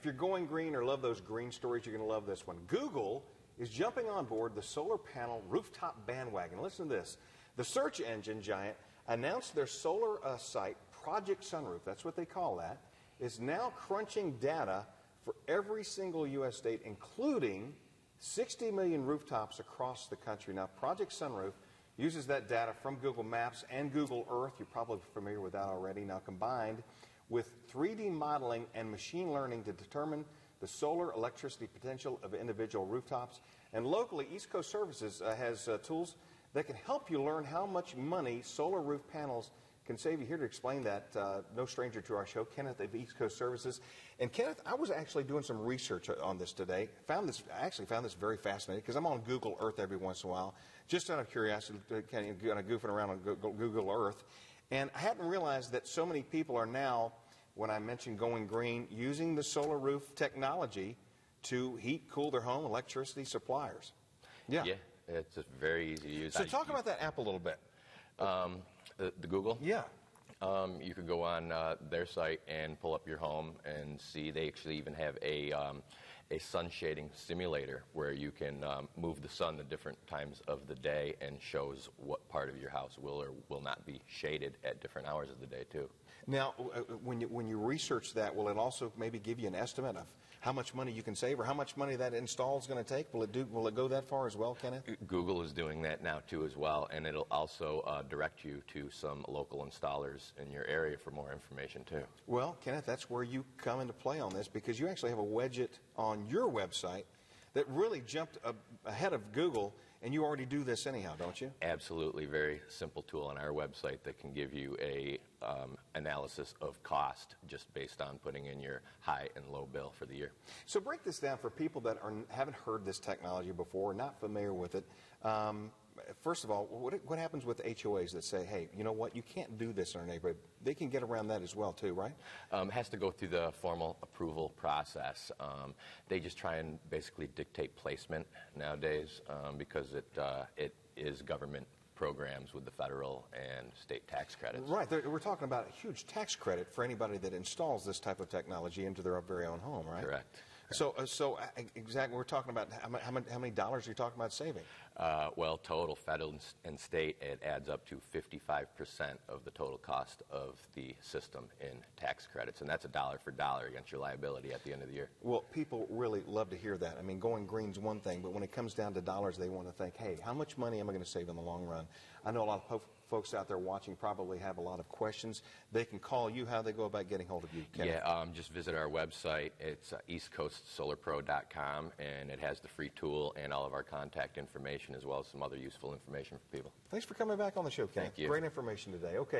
if you're going green or love those green stories, you're going to love this one. Google is jumping on board the solar panel rooftop bandwagon. Listen to this. The search engine giant announced their solar site, Project Sunroof, that's what they call that, is now crunching data for every single U.S. state, including 60 million rooftops across the country. Now, Project Sunroof uses that data from Google Maps and Google Earth. You're probably familiar with that already. Now, combined with 3D modeling and machine learning to determine the solar electricity potential of individual rooftops. And locally, East Coast Services has tools that can help you learn how much money solar roof panels can save you. Here to explain that, no stranger to our show, Kenneth of East Coast Services. And Kenneth, I was actually doing some research on this today. I actually found this very fascinating because I'm on Google Earth every once in a while, just out of curiosity, kind of goofing around on Google Earth. And I hadn't realized that so many people are now, when I mentioned going green, using the solar roof technology to heat, cool their home, electricity suppliers. Yeah, it's just very easy to use. So talk about that app a little bit. The Google? Yeah. You could go on their site and pull up your home and see. They actually even have a sun shading simulator where you can move the sun at different times of the day and shows what part of your house will or will not be shaded at different hours of the day too. Now, when you research that, will it also maybe give you an estimate of how much money you can save or how much money that install is going to take? Will it go that far as well, Kenneth? Google is doing that now too as well, and it'll also direct you to some local installers in your area for more information too. Well, Kenneth, that's where you come into play on this because you actually have a widget on your website that really jumped ahead of Google, and you already do this anyhow, don't you? Absolutely. Very simple tool on our website that can give you a analysis of cost just based on putting in your high and low bill for the year. So break this down for people that haven't heard this technology before, not familiar with it. First of all, what happens with HOAs that say, hey, you know what, you can't do this in our neighborhood? They can get around that as well, too, right? Has to go through the formal approval process. They just try and basically dictate placement nowadays because it is government programs with the federal and state tax credits. Right. We're talking about a huge tax credit for anybody that installs this type of technology into their very own home, right? Correct. So exactly, we're talking about how many dollars are you talking about saving? Well, total, federal and state, it adds up to 55% of the total cost of the system in tax credits, and that's a dollar for dollar against your liability at the end of the year. Well, people really love to hear that. I mean, going green's one thing, but when it comes down to dollars, they want to think, hey, how much money am I going to save in the long run? I know a lot of folks out there watching probably have a lot of questions. They can call you. How do they go about getting hold of you, Kenneth? Yeah, just visit our website. It's eastcoastsolarpro.com, and it has the free tool and all of our contact information as well as some other useful information for people. Thanks for coming back on the show, Kenneth. Thank you. Great information today. Okay.